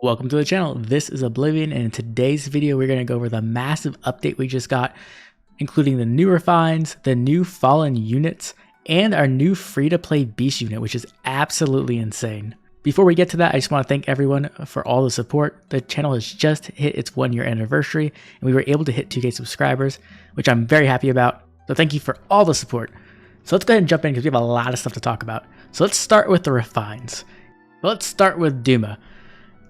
Welcome to the channel. This is Oblivion, and in today's video we're going to go over the massive update we just got, including the new refines, the new fallen units, and our new free-to-play beast unit, which is absolutely insane. Before we get to that, I just want to thank everyone for all the support. The channel has just hit its 1-year anniversary, and we were able to hit 2K subscribers, which I'm very happy about. So thank you for all the support. So let's go ahead and jump in because we have a lot of stuff to talk about. So let's start with the refines. Let's start with Duma.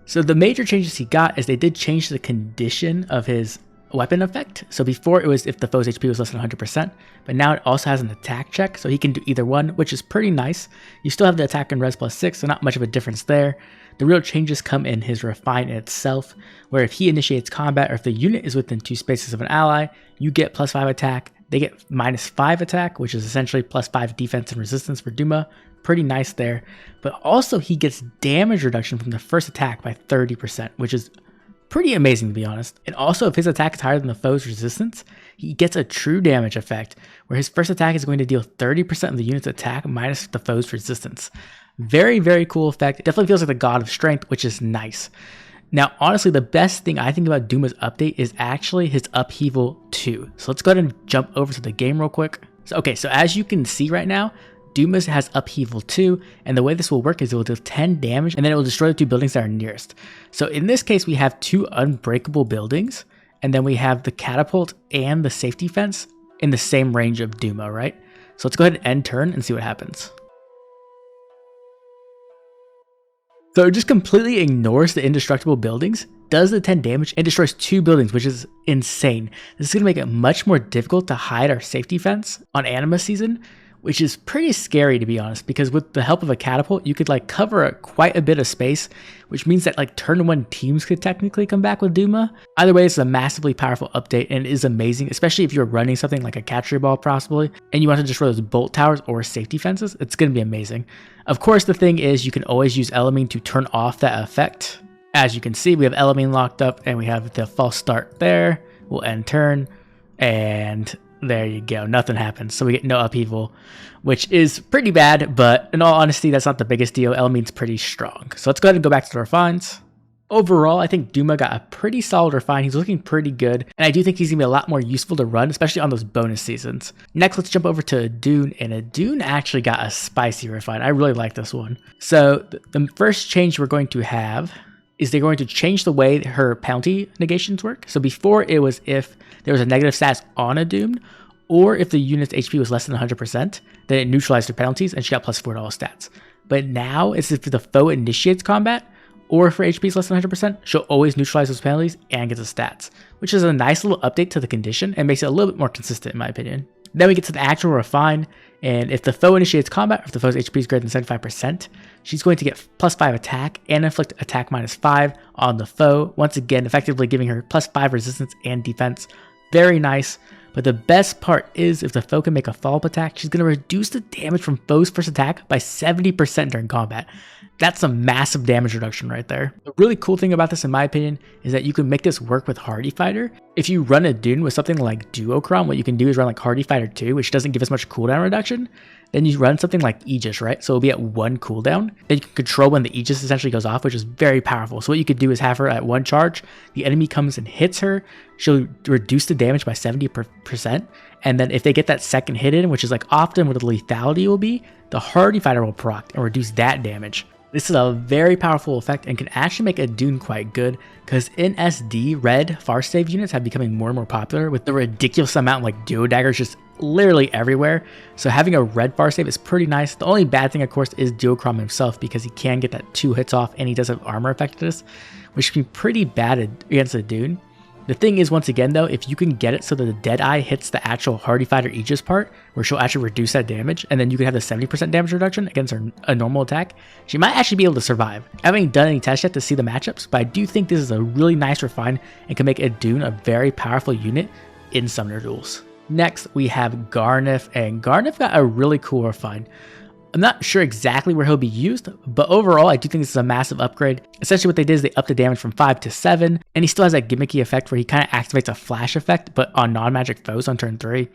So the major changes he got is they did change the condition of his weapon effect. So before it was if the foe's HP was less than 100%, but now it also has an attack check, so he can do either one, which is pretty nice. You still have the attack and res +6, so not much of a difference there. The real changes come in his refine itself, where if he initiates combat or if the unit is within 2 spaces of an ally, you get +5 attack. They get -5 attack, which is essentially +5 defense and resistance for Duma. Pretty nice there. But also he gets damage reduction from the first attack by 30%, which is pretty amazing to be honest. And also if his attack is higher than the foe's resistance, he gets a true damage effect, where his first attack is going to deal 30% of the unit's attack minus the foe's resistance. Very, very cool effect. It definitely feels like the God of Strength, which is nice. Now, honestly, the best thing I think about Duma's update is actually his Upheaval 2. So let's go ahead and jump over to the game real quick. So as you can see right now, Duma has Upheaval 2, and the way this will work is it will deal 10 damage, and then it will destroy the 2 buildings that are nearest. So in this case, we have 2 unbreakable buildings, and then we have the catapult and the safety fence in the same range of Duma, right? So let's go ahead and end turn and see what happens. So it just completely ignores the indestructible buildings, does the 10 damage, and destroys 2 buildings, which is insane. This is going to make it much more difficult to hide our safety fence on Anima season, which is pretty scary to be honest, because with the help of a catapult, you could cover quite a bit of space, which means that turn 1 teams could technically come back with Duma. Either way, it's a massively powerful update and it is amazing, especially if you're running something like a catcher ball possibly, and you want to destroy those bolt towers or safety fences. It's going to be amazing. Of course, the thing is you can always use Elamine to turn off that effect. As you can see, we have Elamine locked up and we have the false start there. We'll end turn and there you go, nothing happens. So we get no upheaval, which is pretty bad, but in all honesty, that's not the biggest deal. Elamine's pretty strong. So let's go ahead and go back to the refines. Overall, I think Duma got a pretty solid refine. He's looking pretty good, and I do think he's going to be a lot more useful to run, especially on those bonus seasons. Next, let's jump over to Idunn, and Idunn actually got a spicy refine. I really like this one. So the first change we're going to have is they're going to change the way her penalty negations work. So before it was if there was a negative status on Idunn, or if the unit's HP was less than 100%, then it neutralized her penalties and she got +4 to all stats. But now it's if the foe initiates combat, or if her HP is less than 100%, she'll always neutralize those penalties and get the stats, which is a nice little update to the condition and makes it a little bit more consistent in my opinion. Then we get to the actual refine, and if the foe initiates combat, or if the foe's HP is greater than 75%, she's going to get +5 attack and inflict attack -5 on the foe, once again effectively giving her +5 resistance and defense. Very nice. But the best part is if the foe can make a follow-up attack, she's going to reduce the damage from foe's first attack by 70% during combat. That's a massive damage reduction right there. The really cool thing about this, in my opinion, is that you can make this work with Hardy Fighter. If you run Idunn with something like Duocron, what you can do is run Hardy Fighter 2, which doesn't give as much cooldown reduction. Then you run something like Aegis, right? So it'll be at 1 cooldown. Then you can control when the Aegis essentially goes off, which is very powerful. So what you could do is have her at 1 charge, the enemy comes and hits her, she'll reduce the damage by 70%. And then if they get that second hit in, which is often where the lethality will be, the Hardy Fighter will proc and reduce that damage. This is a very powerful effect and can actually make Idunn quite good, because in SD, red far save units have becoming more and more popular with the ridiculous amount duo daggers just literally everywhere. So having a red far save is pretty nice. The only bad thing of course is Duocron himself, because he can get that 2 hits off and he does have armor effectiveness, which can be pretty bad against Idunn. The thing is, once again though, if you can get it so that the Deadeye hits the actual Hardy Fighter Aegis part, where she'll actually reduce that damage, and then you can have the 70% damage reduction against a normal attack, she might actually be able to survive. I haven't done any tests yet to see the matchups, but I do think this is a really nice refine and can make Idunn a very powerful unit in Summoner duels. Next, we have Gharnef, and Gharnef got a really cool refine. I'm not sure exactly where he'll be used, but overall I do think this is a massive upgrade. Essentially what they did is they upped the damage from 5 to 7, and he still has that gimmicky effect where he kind of activates a flash effect, but on non-magic foes on turn 3.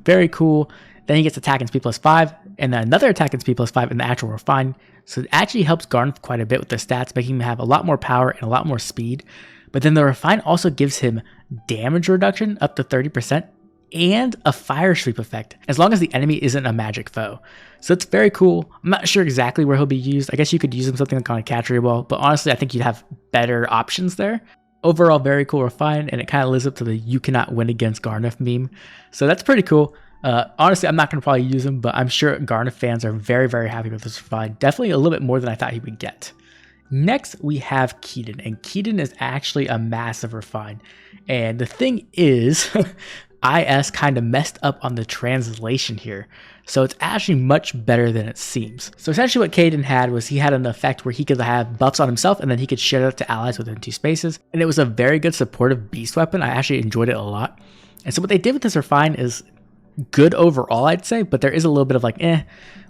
Very cool. Then he gets attack and speed plus 5, and then another attack and speed plus 5 in the actual refine. So it actually helps Gharnef quite a bit with the stats, making him have a lot more power and a lot more speed. But then the refine also gives him damage reduction up to 30%, and a fire sweep effect, as long as the enemy isn't a magic foe. So it's very cool. I'm not sure exactly where he'll be used. I guess you could use him something like on a catchery wall, but honestly, I think you'd have better options there. Overall, very cool refine, and it kind of lives up to the "you cannot win against Gharnef" meme. So that's pretty cool. Honestly, I'm not going to probably use him, but I'm sure Gharnef fans are very, very happy with this refine. Definitely a little bit more than I thought he would get. Next, we have Kaden, and Kaden is actually a massive refine. And the thing is, IS kind of messed up on the translation here. So it's actually much better than it seems. So essentially what Kaden had was he had an effect where he could have buffs on himself and then he could share that to allies within 2 spaces. And it was a very good supportive beast weapon. I actually enjoyed it a lot. And so what they did with this refine is good overall, I'd say, but there is a little bit of like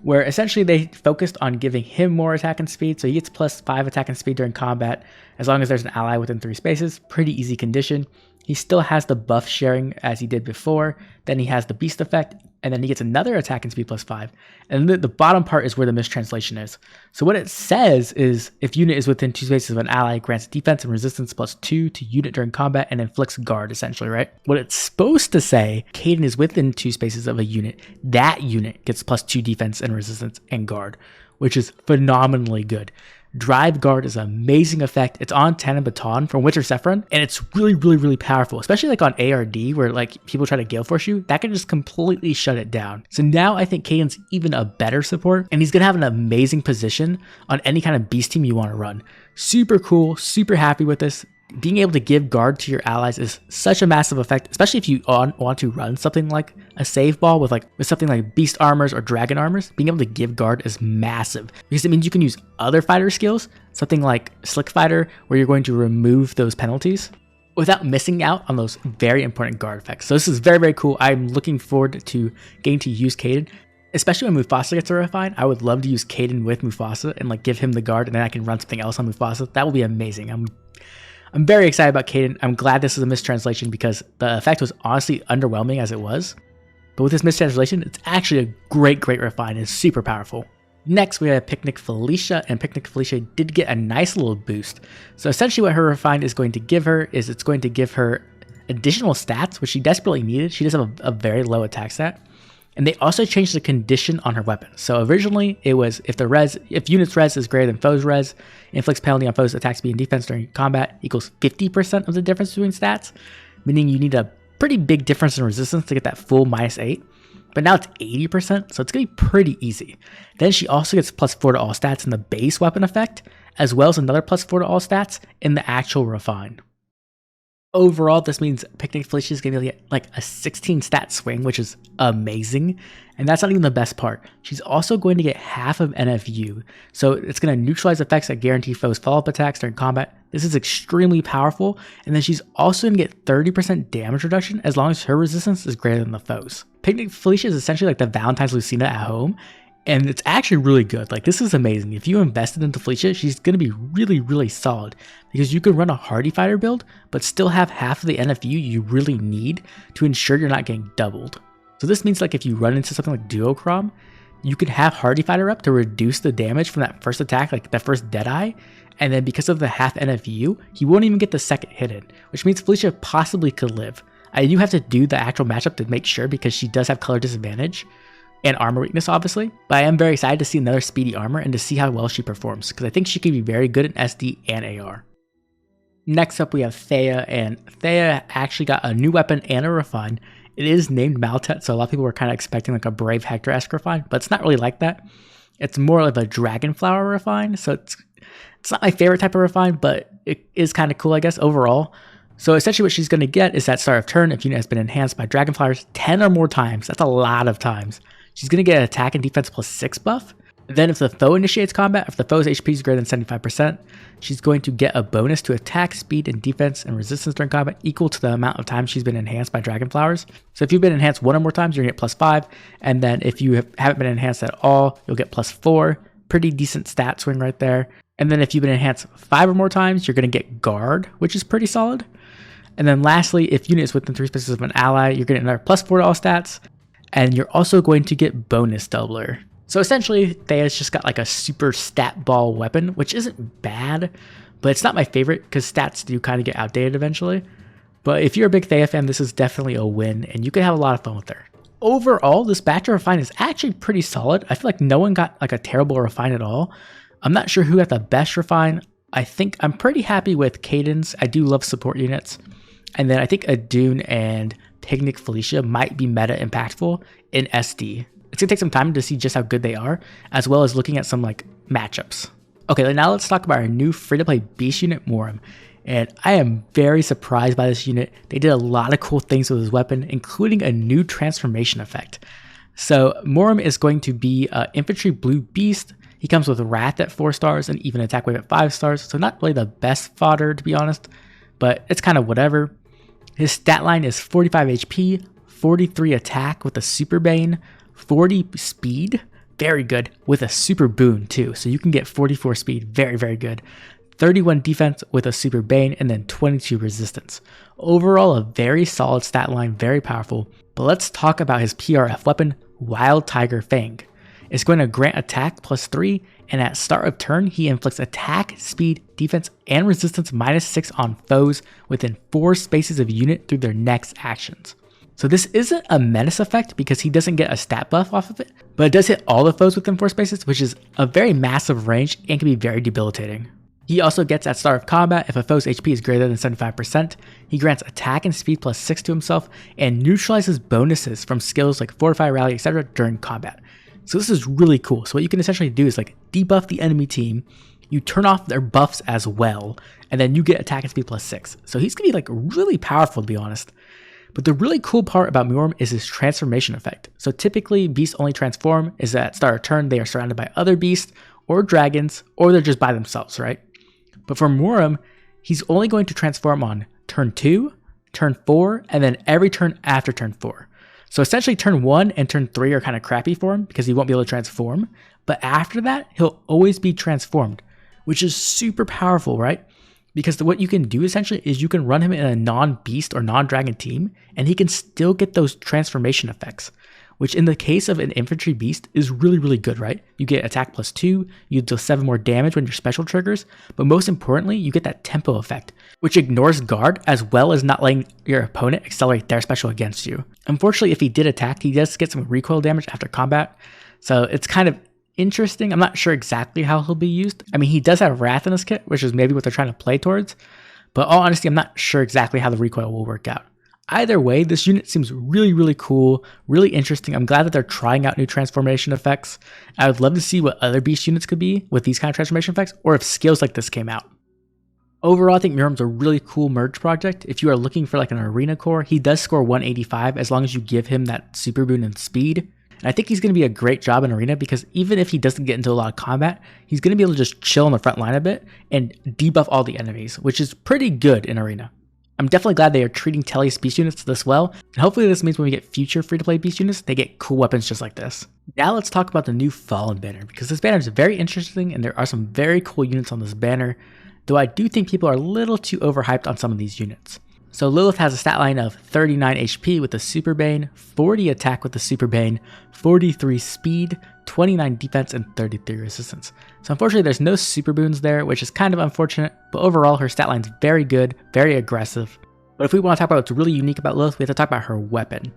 where essentially they focused on giving him more attack and speed. So he gets plus 5 attack and speed during combat as long as there's an ally within 3 spaces. Pretty easy condition. He still has the buff sharing as he did before. Then he has the beast effect, and then he gets another attack and speed plus 5. And the bottom part is where the mistranslation is. So what it says is if unit is within 2 spaces of an ally, grants defense and resistance plus 2 to unit during combat and inflicts guard, essentially, right? What it's supposed to say, Kaden is within 2 spaces of a unit. That unit gets plus 2 defense and resistance and guard, which is phenomenally good. Drive Guard is an amazing effect. It's on 10 and Baton from Witcher Sephiron, and it's really, really, really powerful, especially like on ARD where like people try to Gale Force you. That can just completely shut it down. So now I think Kaden's even a better support, and he's gonna have an amazing position on any kind of beast team you want to run. Super cool, super happy with this. Being able to give guard to your allies is such a massive effect, especially if you want to run something like a save ball with something like beast armors or dragon armors. Being able to give guard is massive because it means you can use other fighter skills, something like Slick Fighter, where you're going to remove those penalties without missing out on those very important guard effects. So this is very, very cool. I'm looking forward to getting to use Kaden. Especially when Mufasa gets a refine, I would love to use Kaden with Mufasa and like give him the guard, and then I can run something else on Mufasa. That will be amazing. I'm very excited about Kaden. I'm glad this is a mistranslation because the effect was honestly underwhelming as it was. But with this mistranslation, it's actually a great, great refine and super powerful. Next, we have Picnic Felicia, and Picnic Felicia did get a nice little boost. So essentially what her refine is going to give her is it's going to give her additional stats, which she desperately needed. She does have a very low attack stat. And they also changed the condition on her weapon. So originally it was if unit's res is greater than foe's res, inflicts penalty on foe's attack speed and defense during combat equals 50% of the difference between stats, meaning you need a pretty big difference in resistance to get that full -8. But now it's 80%, so it's gonna be pretty easy. Then she also gets plus 4 to all stats in the base weapon effect, as well as another plus 4 to all stats in the actual refine. Overall, this means Picnic Felicia is going to get like a 16 stat swing, which is amazing. And that's not even the best part. She's also going to get half of NFU. So it's going to neutralize effects that guarantee foes follow-up attacks during combat. This is extremely powerful. And then she's also going to get 30% damage reduction as long as her resistance is greater than the foes. Picnic Felicia is essentially like the Valentine's Lucina at home. And it's actually really good. Like, this is amazing. If you invested into Felicia, she's going to be really, really solid because you can run a Hardy Fighter build, but still have half of the NFU you really need to ensure you're not getting doubled. So this means like if you run into something like Duochrome, you could have Hardy Fighter up to reduce the damage from that first attack, like that first Deadeye. And then because of the half NFU, he won't even get the second hit in, which means Felicia possibly could live. You have to do the actual matchup to make sure because she does have color disadvantage and armor weakness, obviously. But I am very excited to see another speedy armor and to see how well she performs, because I think she could be very good in SD and AR. Next up, we have Thea, and Thea actually got a new weapon and a refine. It is named Maltet, so a lot of people were kind of expecting like a Brave Hector-esque refine, but it's not really like that. It's more of a Dragonflower refine, so it's not my favorite type of refine, but it is kind of cool, I guess, overall. So essentially what she's going to get is that start of turn, if unit has been enhanced by Dragonflowers 10 or more times, that's a lot of times, she's going to get an attack and defense plus 6 buff. Then if the foe initiates combat, if the foe's HP is greater than 75%, she's going to get a bonus to attack, speed, and defense and resistance during combat equal to the amount of times she's been enhanced by Dragonflowers. So if you've been enhanced 1 or more times, you're going to get plus 5. And then if you haven't been enhanced at all, you'll get plus 4. Pretty decent stat swing right there. And then if you've been enhanced 5 or more times, you're going to get guard, which is pretty solid. And then lastly, if unit is within 3 spaces of an ally, you're getting another plus 4 to all stats. and you're also going to get bonus doubler. So essentially, Thea's just got like a super stat ball weapon, which isn't bad, but it's not my favorite because stats do kind of get outdated eventually. But if you're a big Thea fan, this is definitely a win, and you can have a lot of fun with her. Overall, this batch of Refine is actually pretty solid. I feel like no one got like a terrible Refine at all. I'm not sure who got the best Refine. I think I'm pretty happy with Kaden's. I do love support units. And then I think Idunn and Picnic Felicia might be meta impactful in SD. It's gonna take some time to see just how good they are, as well as looking at some like matchups. Okay, now let's talk about our new free-to-play beast unit, Muarim. And I am very surprised by this unit. They did a lot of cool things with his weapon, including a new transformation effect. So Muarim is going to be an infantry blue beast. He comes with Wrath at 4 stars and even attack wave at 5 stars, so not really the best fodder to be honest, but it's kind of whatever. His stat line is 45 HP, 43 attack with a super bane, 40 speed, very good, with a super boon too, so you can get 44 speed, very, very good. 31 defense with a super bane, and then 22 resistance. Overall, a very solid stat line, very powerful. But let's talk about his PRF weapon, Wild Tiger Fang. It's going to grant attack +3, and at start of turn, he inflicts attack, speed, defense, and resistance -6 on foes within 4 spaces of unit through their next actions. So this isn't a menace effect because he doesn't get a stat buff off of it, but it does hit all the foes within 4 spaces, which is a very massive range and can be very debilitating. He also gets at start of combat if a foe's HP is greater than 75%, he grants attack and speed +6 to himself, and neutralizes bonuses from skills like Fortify, Rally, etc. during combat. So this is really cool. So what you can essentially do is like debuff the enemy team, you turn off their buffs as well, and then you get attack and speed +6. So he's gonna be like really powerful to be honest. But the really cool part about Muarim is his transformation effect. So typically beasts only transform is at start of turn they are surrounded by other beasts or dragons, or they're just by themselves, right? But for Muarim, he's only going to transform on turn 2, turn 4, and then every turn after turn 4. So essentially turn 1 and turn 3 are kind of crappy for him because he won't be able to transform. But after that, he'll always be transformed, which is super powerful, right? Because what you can do essentially is you can run him in a non-beast or non-dragon team, and he can still get those transformation effects, which in the case of an infantry beast is really, really good, right? You get attack +2, you deal 7 more damage when your special triggers, but most importantly, you get that tempo effect, which ignores guard as well as not letting your opponent accelerate their special against you. Unfortunately, if he did attack, he does get some recoil damage after combat, so it's kind of interesting. I'm not sure exactly how he'll be used. I mean, he does have Wrath in his kit, which is maybe what they're trying to play towards, but all honesty, I'm not sure exactly how the recoil will work out. Either way, this unit seems really, really cool, really interesting. I'm glad that they're trying out new transformation effects. I would love to see what other beast units could be with these kind of transformation effects, or if skills like this came out. Overall, I think Muarim's a really cool merge project. If you are looking for like an arena core, he does score 185 as long as you give him that super boon and speed. And I think he's going to be a great job in arena because even if he doesn't get into a lot of combat, he's going to be able to just chill on the front line a bit and debuff all the enemies, which is pretty good in arena. I'm definitely glad they are treating Telly's beast units this well, and hopefully this means when we get future free-to-play beast units, they get cool weapons just like this. Now let's talk about the new Fallen banner, because this banner is very interesting and there are some very cool units on this banner, though I do think people are a little too overhyped on some of these units. So Lilith has a stat line of 39 HP with a Super Bane, 40 attack with a Super Bane, 43 speed, 29 defense, and 33 resistance. So unfortunately there's no super boons there, which is kind of unfortunate, but overall her stat line's very good, very aggressive. But if we want to talk about what's really unique about Lilith, we have to talk about her weapon.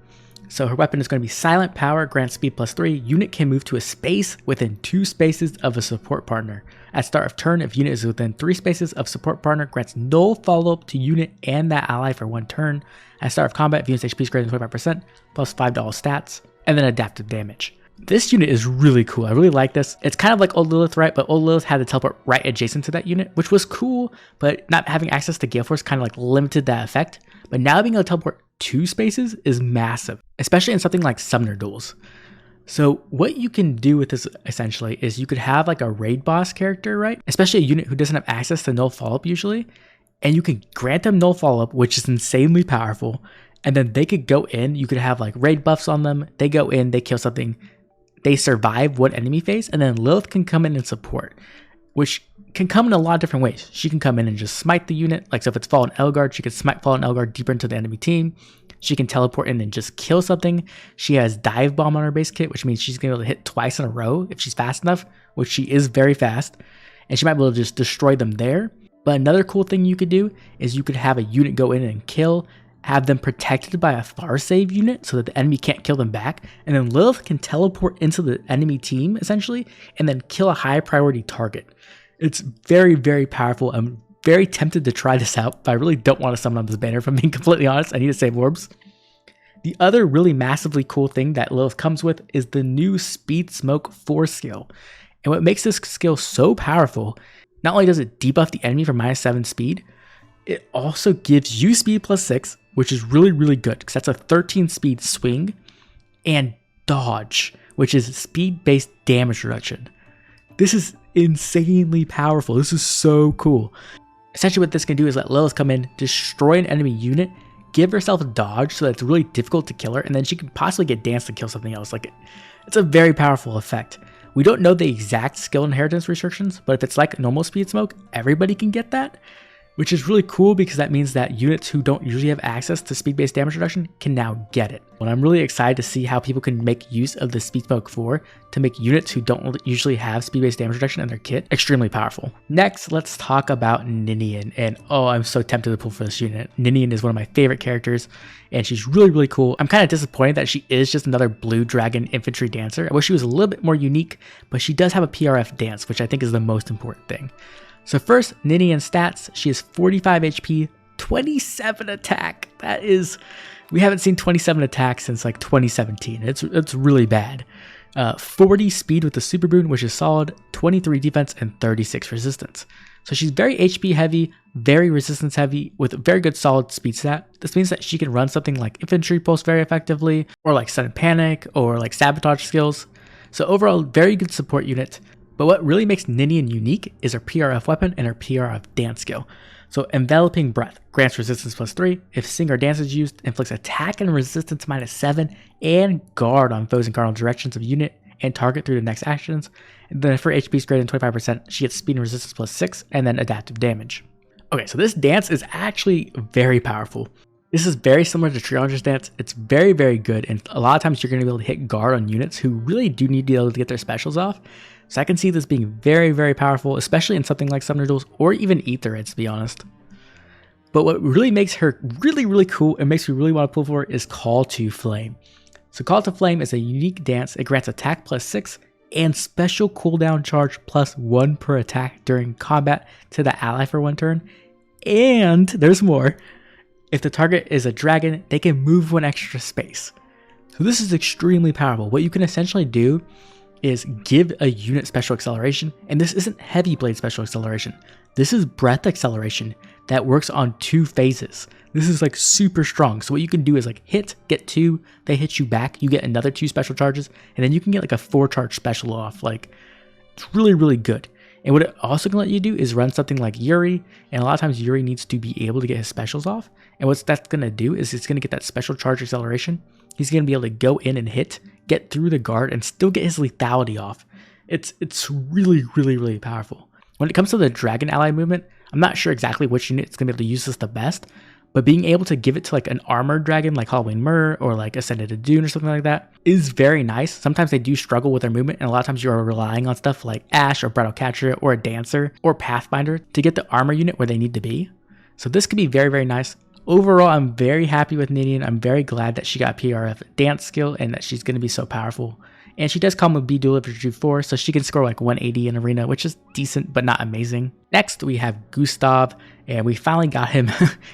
So her weapon is going to be Silent Power, grants speed +3, unit can move to a space within 2 spaces of a support partner. At start of turn, if unit is within 3 spaces of support partner, grants null follow-up to unit and that ally for 1 turn. At start of combat, if unit's HP is greater than 25%, +5 to all stats, and then adaptive damage. This unit is really cool. I really like this. It's kind of like old Lilith, right? But old Lilith had to teleport right adjacent to that unit, which was cool, but not having access to Gale Force kind of like limited that effect. But now being able to teleport 2 spaces is massive, especially in something like Summoner Duels. So what you can do with this essentially is you could have like a raid boss character, right? Especially a unit who doesn't have access to null follow-up usually. And you could grant them null follow-up, which is insanely powerful. And then they could go in, you could have like raid buffs on them. They go in, they kill something, they survive one enemy phase, and then Lilith can come in and support, which can come in a lot of different ways. She can come in and just smite the unit. Like so if it's Fallen Elgard, she could smite Fallen Elgard deeper into the enemy team. She can teleport in and just kill something. She has dive bomb on her base kit, which means she's going to be able to hit twice in a row if she's fast enough, which she is very fast. And she might be able to just destroy them there. But another cool thing you could do is you could have a unit go in and kill, have them protected by a far save unit so that the enemy can't kill them back. And then Lilith can teleport into the enemy team, essentially, and then kill a high priority target. It's very, very powerful. I'm very tempted to try this out, but I really don't want to summon on this banner if I'm being completely honest. I need to save orbs. The other really massively cool thing that Lilith comes with is the new Speed Smoke 4 skill. And what makes this skill so powerful, not only does it debuff the enemy for -7 speed, it also gives you speed +6, which is really, really good because that's a 13 speed swing, and dodge, which is speed-based damage reduction. This is insanely powerful. This is so cool. Essentially what this can do is let Lilith come in, destroy an enemy unit, give herself a dodge so that it's really difficult to kill her, and then she can possibly get danced to kill something else. Like, it's a very powerful effect. We don't know the exact skill inheritance restrictions, but if it's like normal speed smoke, everybody can get that, which is really cool because that means that units who don't usually have access to speed-based damage reduction can now get it. And I'm really excited to see how people can make use of the Speed Smoke 4 to make units who don't usually have speed-based damage reduction in their kit extremely powerful. Next, let's talk about Ninian. And oh, I'm so tempted to pull for this unit. Ninian is one of my favorite characters, and she's really, really cool. I'm kind of disappointed that she is just another blue dragon infantry dancer. I wish she was a little bit more unique, but she does have a PRF dance, which I think is the most important thing. So first, Ninian stats, she has 45 HP, 27 attack. That is, we haven't seen 27 attack since like 2017. It's really bad. 40 speed with the super boon, which is solid, 23 defense, and 36 resistance. So she's very HP heavy, very resistance heavy, with a very good solid speed stat. This means that she can run something like infantry pulse very effectively, or like sudden panic, or like sabotage skills. So overall, very good support unit. But what really makes Ninian unique is her PRF weapon and her PRF dance skill. So Enveloping Breath grants resistance +3. If Sing or Dance is used, inflicts attack and resistance -7 and guard on foes in cardinal directions of unit and target through the next actions. And then if her HP is greater than 25%, she gets speed and resistance +6 and then adaptive damage. Okay, so this dance is actually very powerful. This is very similar to Trianger's dance. It's very, very good, and a lot of times you're going to be able to hit guard on units who really do need to be able to get their specials off. So I can see this being very, very powerful, especially in something like Summoner Duels or even Aetherheads, to be honest. But what really makes her really, really cool and makes me really want to pull for her is Call to Flame. So Call to Flame is a unique dance. It grants attack +6 and special cooldown charge +1 per attack during combat to the ally for 1 turn. And there's more. If the target is a dragon, they can move 1 extra space. So this is extremely powerful. What you can essentially do is give a unit special acceleration, and this isn't heavy blade special acceleration. This is breath acceleration that works on 2 phases. This is like super strong. So what you can do is like hit, get 2, they hit you back, you get another 2 special charges, and then you can get like a 4 charge special off. Like, it's really, really good. And what it also can let you do is run something like Yuri, and a lot of times Yuri needs to be able to get his specials off. And what that's going to do is it's going to get that special charge acceleration. He's going to be able to go in and hit, get through the guard, and still get his lethality off. It's really, really, really powerful. When it comes to the dragon ally movement, I'm not sure exactly which unit is going to be able to use this the best, but being able to give it to like an armored dragon like Halloween Myrrh or like Ascended Idunn or something like that is very nice. Sometimes they do struggle with their movement, and a lot of times you are relying on stuff like Ash or Brattle Catcher or a Dancer or Pathfinder to get the armor unit where they need to be. So this could be very, very nice. Overall, I'm very happy with Ninian. I'm very glad that she got PRF dance skill and that she's going to be so powerful. And she does come with B Dual Infantry 4, so she can score like 180 in Arena, which is decent but not amazing. Next, we have Gustav, and we finally got him.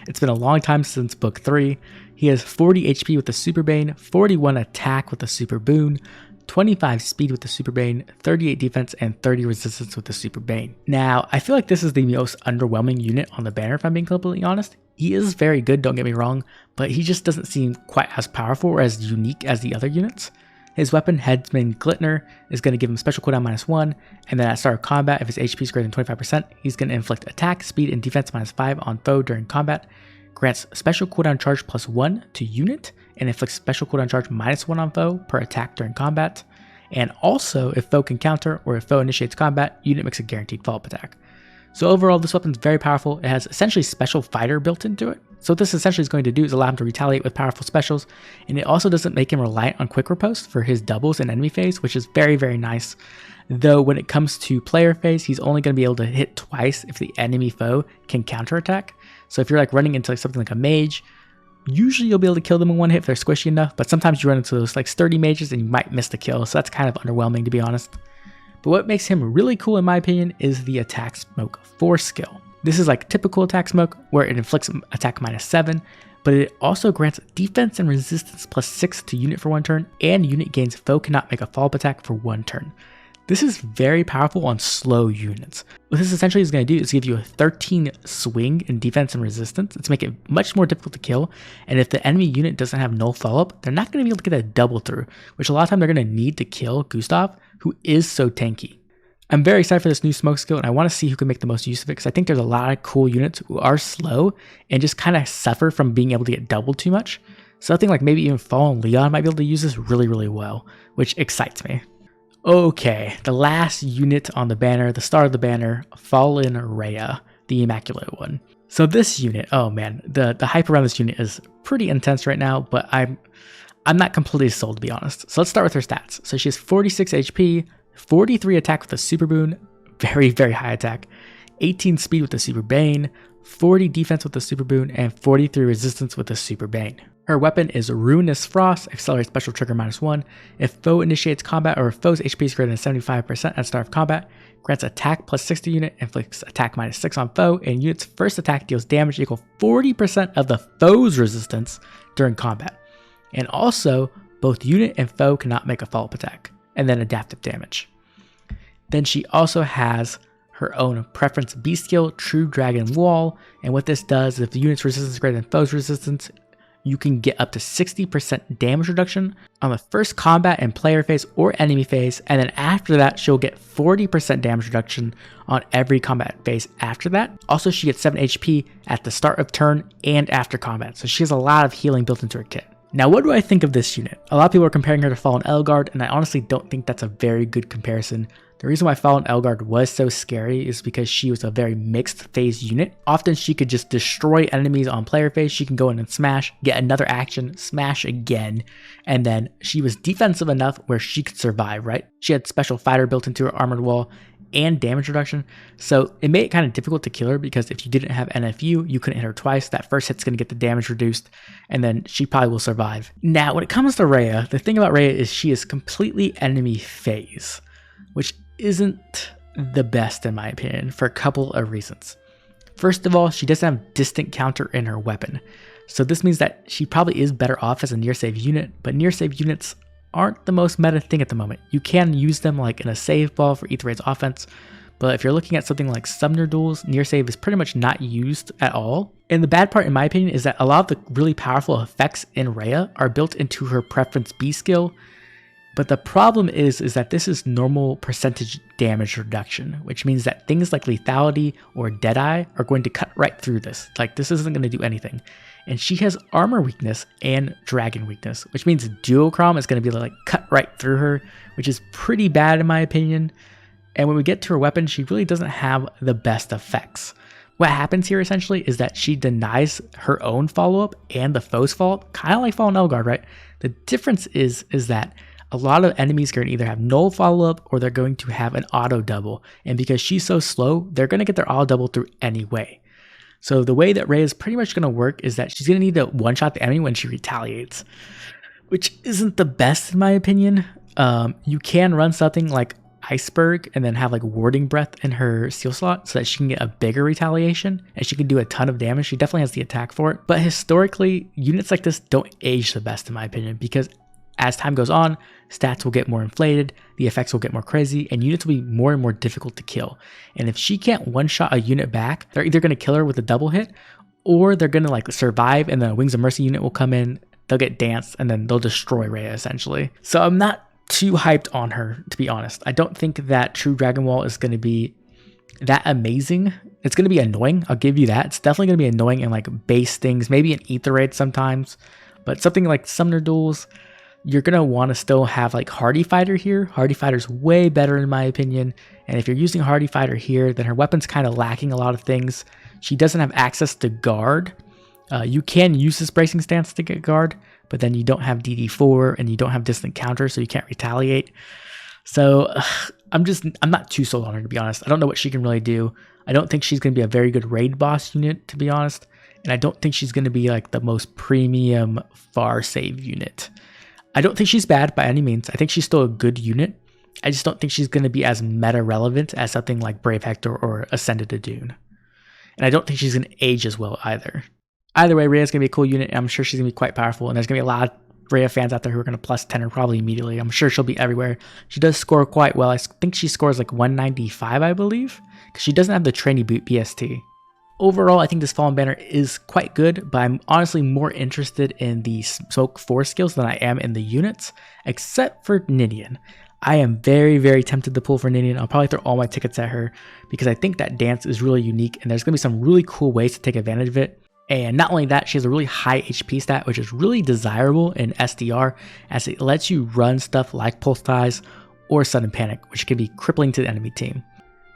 It's been a long time since Book 3. He has 40 HP with the Super Bane, 41 attack with the Super Boon, 25 speed with the Super Bane, 38 defense, and 30 resistance with the Super Bane. Now, I feel like this is the most underwhelming unit on the banner, if I'm being completely honest. He is very good, don't get me wrong, but he just doesn't seem quite as powerful or as unique as the other units. His weapon, Headsman Glittner, is going to give him special cooldown -1, and then at start of combat, if his HP is greater than 25%, he's going to inflict attack, speed, and defense -5 on foe during combat, grants special cooldown charge +1 to unit, and inflicts special cooldown charge -1 on foe per attack during combat. And also, if foe can counter or if foe initiates combat, unit makes a guaranteed follow-up attack. So overall, this weapon is very powerful. It has essentially special fighter built into it. So what this essentially is going to do is allow him to retaliate with powerful specials, and it also doesn't make him reliant on quick riposte for his doubles in enemy phase, which is very, very nice. Though when it comes to player phase, he's only going to be able to hit twice if the enemy foe can counterattack. So if you're like running into like something like a mage, usually you'll be able to kill them in one hit if they're squishy enough, but sometimes you run into those like sturdy mages and you might miss the kill, so that's kind of underwhelming to be honest. But what makes him really cool in my opinion is the attack smoke 4 skill. This is like typical attack smoke where it inflicts attack -7, but it also grants defense and resistance +6 to unit for 1 turn, and unit gains foe cannot make a follow-up attack for 1 turn. This is very powerful on slow units. What this essentially is going to do is give you a 13 swing in defense and resistance. It's make it much more difficult to kill, and if the enemy unit doesn't have no follow-up, they're not going to be able to get a double through, which a lot of time they're going to need to kill Gustav, who is so tanky. I'm very excited for this new smoke skill, and I want to see who can make the most use of it, because I think there's a lot of cool units who are slow and just kind of suffer from being able to get doubled too much. So I think like maybe even Fallen Leon might be able to use this really, really well, which excites me. Okay, the last unit on the banner, the star of the banner, Fallen Rhea, the Immaculate one. So this unit, oh man, the hype around this unit is pretty intense right now, but I'm not completely sold to be honest. So let's start with her stats. So she has 46 HP, 43 attack with the Super Boon, very, very high attack, 18 speed with the Super Bane, 40 defense with the Super Boon, and 43 resistance with the Super Bane. Her weapon is Ruinous Frost, accelerates special trigger -1. If foe initiates combat or if foe's HP is greater than 75% at start of combat, grants attack +6 to unit, inflicts attack -6 on foe, and unit's first attack deals damage equal 40% of the foe's resistance during combat. And also, both unit and foe cannot make a follow-up attack, and then adaptive damage. Then she also has her own preference B skill, True Dragon Wall, and what this does is if the unit's resistance is greater than foe's resistance, you can get up to 60% damage reduction on the first combat and player phase or enemy phase, and then after that she'll get 40% damage reduction on every combat phase after that. Also, she gets 7 HP at the start of turn and after combat, so she has a lot of healing built into her kit. Now, what do I think of this unit? A lot of people are comparing her to Fallen Elgard, and I honestly don't think that's a very good comparison. The reason why Fallen Elgard was so scary is because she was a very mixed phase unit. Often she could just destroy enemies on player phase, she can go in and smash, get another action, smash again, and then she was defensive enough where she could survive, right? She had special fighter built into her armored wall and damage reduction, so it made it kind of difficult to kill her because if you didn't have NFU, you couldn't hit her twice. That first hit's going to get the damage reduced, and then she probably will survive. Now, when it comes to Rhea, the thing about Rhea is she is completely enemy phase, which isn't the best in my opinion for a couple of reasons. First of all, she doesn't have distant counter in her weapon, so this means that she probably is better off as a near save unit, but near save units aren't the most meta thing at the moment. You can use them like in a save ball for Aether Raid's offense, but if you're looking at something like Summoner Duels, near save is pretty much not used at all. And the bad part in my opinion is that a lot of the really powerful effects in Rhea are built into her preference B skill, but the problem is that this is normal percentage damage reduction, which means that things like lethality or Deadeye are going to cut right through this. Like, this isn't going to do anything. And she has armor weakness and dragon weakness, which means duochrome is going to be like cut right through her, which is pretty bad in my opinion. And when we get to her weapon, she really doesn't have the best effects. What happens here essentially is that she denies her own follow-up and the foe's follow-up, kind of like Fallen Elgard, right? The difference is that a lot of enemies are going to either have null follow-up or they're going to have an auto double. And because she's so slow, they're going to get their auto double through anyway. So the way that Rhea is pretty much going to work is that she's going to need to one-shot the enemy when she retaliates, which isn't the best in my opinion. You can run something like Iceberg and then have like Warding Breath in her seal slot so that she can get a bigger retaliation and she can do a ton of damage. She definitely has the attack for it. But historically, units like this don't age the best in my opinion, because as time goes on, stats will get more inflated, the effects will get more crazy, and units will be more and more difficult to kill. And if she can't one-shot a unit back, they're either going to kill her with a double hit, or they're going to like survive and the Wings of Mercy unit will come in, they'll get danced, and then they'll destroy Rhea essentially. So I'm not too hyped on her, to be honest. I don't think that True Dragon Wall is going to be that amazing. It's going to be annoying, I'll give you that. It's definitely going to be annoying in like base things, maybe in Aether Raid sometimes, but something like Summoner Duels, you're going to want to still have like Hardy Fighter here. Hardy Fighter's way better in my opinion. And if you're using Hardy Fighter here, then her weapon's kind of lacking a lot of things. She doesn't have access to guard, You can use this bracing stance to get guard, but then you don't have DD4 and you don't have distant counter, so you can't retaliate. So I'm not too sold on her, to be honest. I don't know what she can really do. I don't think she's going to be a very good raid boss unit, to be honest. And I don't think she's going to be like the most premium far save unit. I don't think she's bad by any means. I think she's still a good unit. I just don't think she's going to be as meta relevant as something like Brave Hector or Ascended Idunn. And I don't think she's going to age as well either. Either way, Rhea's going to be a cool unit, and I'm sure she's going to be quite powerful, and there's going to be a lot of Rhea fans out there who are going to plus 10 her probably immediately. I'm sure she'll be everywhere. She does score quite well. I think she scores like 195, I believe, because she doesn't have the trainee boot BST. Overall, I think this Fallen Banner is quite good, but I'm honestly more interested in the Smoke 4 skills than I am in the units, except for Ninian. I am very, very tempted to pull for Ninian. I'll probably throw all my tickets at her because I think that dance is really unique, and there's going to be some really cool ways to take advantage of it. And not only that, she has a really high HP stat, which is really desirable in SDR, as it lets you run stuff like Pulse Ties or Sudden Panic, which can be crippling to the enemy team.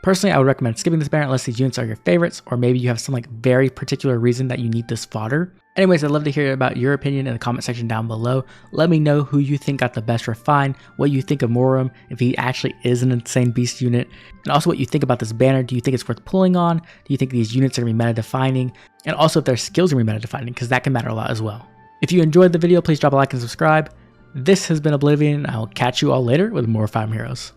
Personally, I would recommend skipping this banner unless these units are your favorites, or maybe you have some like very particular reason that you need this fodder. Anyways, I'd love to hear about your opinion in the comment section down below. Let me know who you think got the best refine, what you think of Muarim, if he actually is an insane beast unit, and also what you think about this banner. Do you think it's worth pulling on? Do you think these units are going to be meta defining? And also if their skills are going to be meta defining, because that can matter a lot as well. If you enjoyed the video, please drop a like and subscribe. This has been Oblivion. I'll catch you all later with more Fire Emblem Heroes.